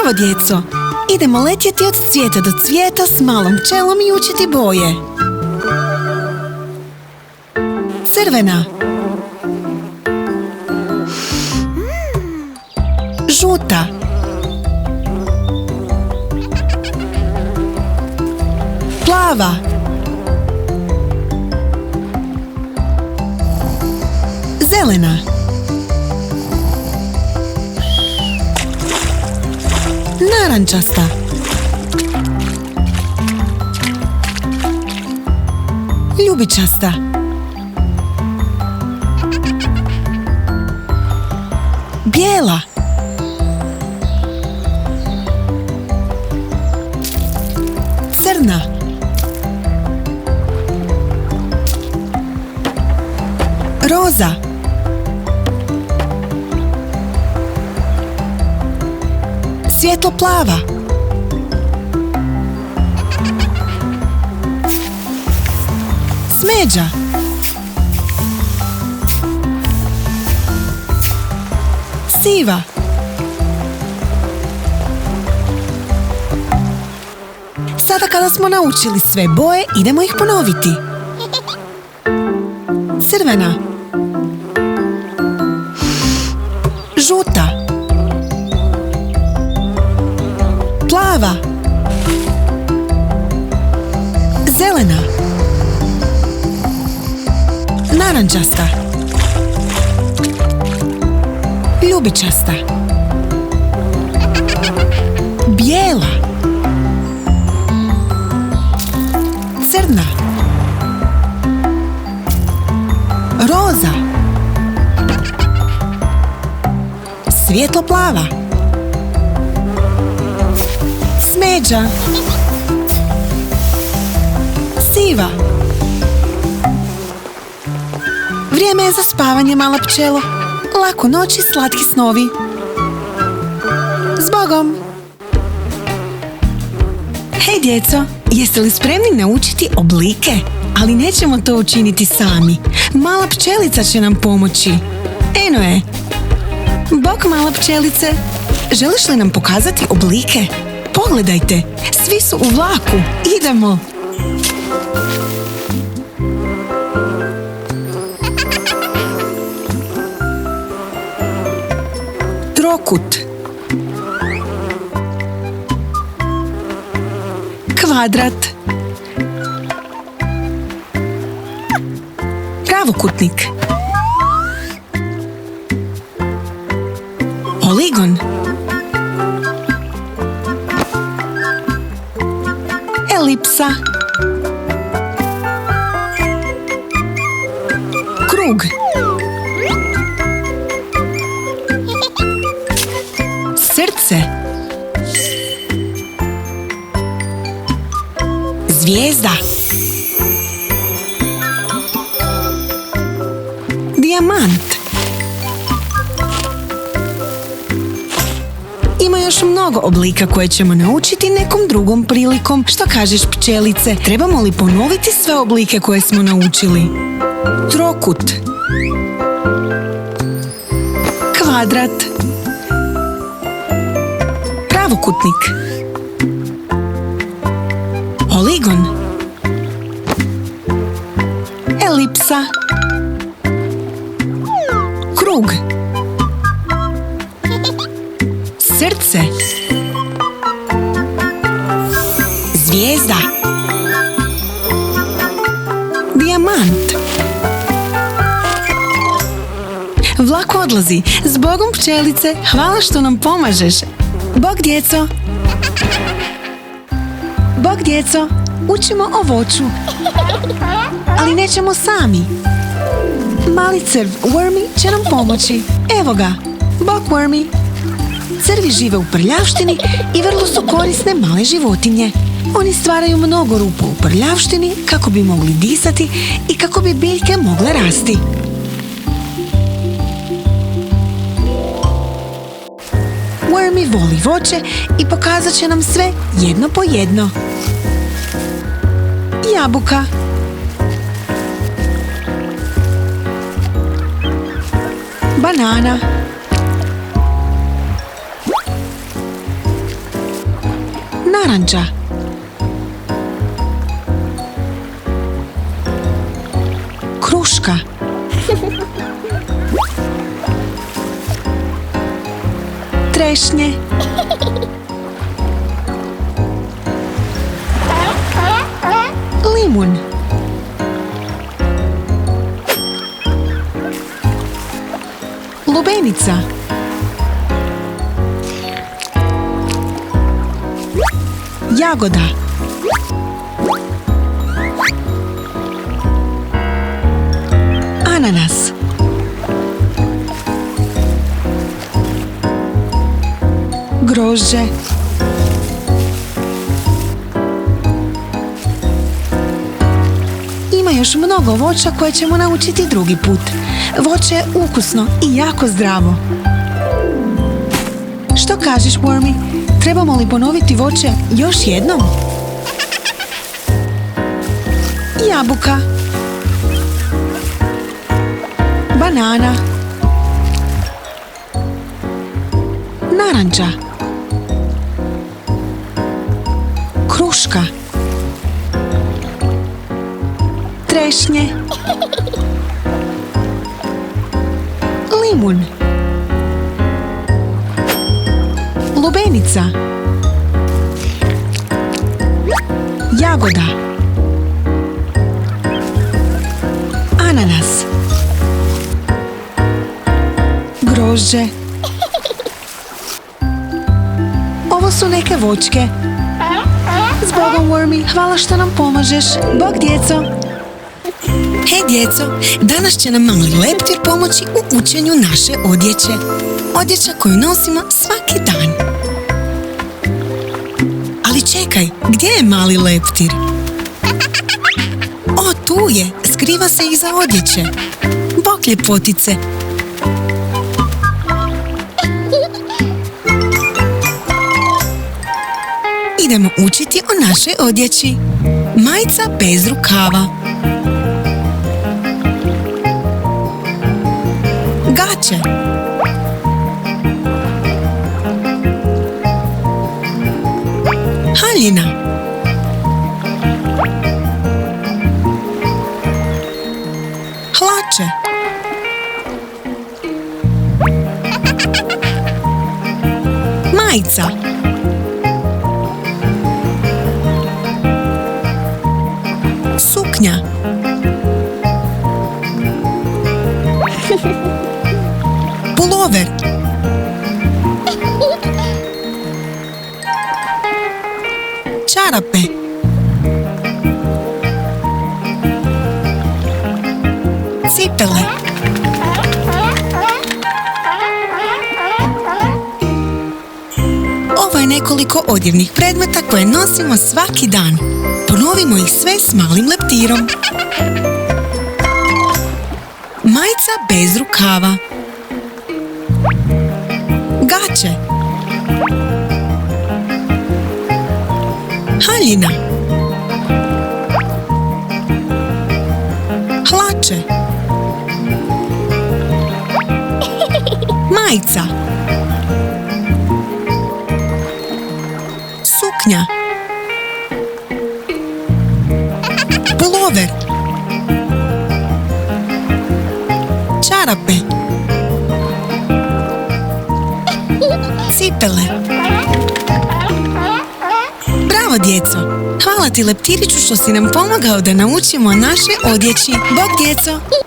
Zdravo, djeco! Idemo letjeti od cvijeta do cvijeta s malom pčelom i učiti boje. Crvena, žuta, plava, zelena, narančasta, ljubičasta, bijela, crna, roza, svjetlo plava, smeđa, siva, sada kada smo naučili sve boje, idemo ih ponoviti. Crvena, žuta, plava, zelena, narančasta, ljubičasta, bijela, crna, roza, svjetlo plava, smeđa, siva. Vrijeme je za spavanje, mala pčelo. Laku noć i slatki snovi. Zbogom! Hej, djeco, jeste li spremni naučiti oblike? Ali nećemo to učiniti sami. Mala pčelica će nam pomoći. Eno je. Bok, mala pčelice. Želiš li nam pokazati oblike? Pogledajte, svi su u vlaku. Idemo! Trokut, kvadrat, pravokutnik, poligon, elipsa, krug, srce, zvijezda, dijamant. Ima još mnogo oblika koje ćemo naučiti nekom drugom prilikom. Što kažeš, pčelice? Trebamo li ponoviti sve oblike koje smo naučili? Trokut, kvadrat, pravokutnik, poligon, elipsa, krug, srce, zvijezda, dijamant. Vlak odlazi. Zbogom, pčelice, hvala što nam pomažeš. Bog, djeco. Bog, djeco, učimo o voću. Ali nećemo sami. Mali crv, Wormy, će nam pomoći. Evo ga. Bog, Wormy. Crvi žive u prljavštini i vrlo su korisne male životinje. Oni stvaraju mnogo rupa u prljavštini kako bi mogli disati i kako bi biljke mogle rasti. Wormy voli voće i pokazat će nam sve jedno po jedno. Jabuka, banana, Naranča. Kruška. Trešnje. Limun. Lubenica. Jagoda. Ananas. Grožđe. Ima još mnogo voća koje ćemo naučiti drugi put. Voće je ukusno i jako zdravo. Što kažeš, Wormy? Trebamo li ponoviti voće još jednom? Jabuka. Banana. Naranča. Kruška. Trešnje. Limun. Lubenica. Jagoda. Ananas. Grožđe. Ovo su neke voćke. Zbogom, Wormy, hvala što nam pomažeš. Bog, djeco. Hej djeco, danas će nam mali leptir pomoći u učenju naše odjeće. Odjeća koju nosimo svaki dan. Ali čekaj, gdje je mali leptir? O, tu je, skriva se iza odjeće. Bok ljepotice. Idemo učiti o našoj odjeći. Majica bez rukava. Gaće. Haljina. Hlače. Majica. Suknja. Pulover. Čarape. Cipele. Ovo je nekoliko odjevnih predmeta koje nosimo svaki dan. Ponovimo ih sve s malim leptirom. Majica bez rukava. Gaće. Haljina. Hlače. Majica. Suknja. Pulover. Čarape. Cipele. Bravo, djeco! Hvala ti, leptiriću, što si nam pomogao da naučimo naše odjeći. Bog, djeco!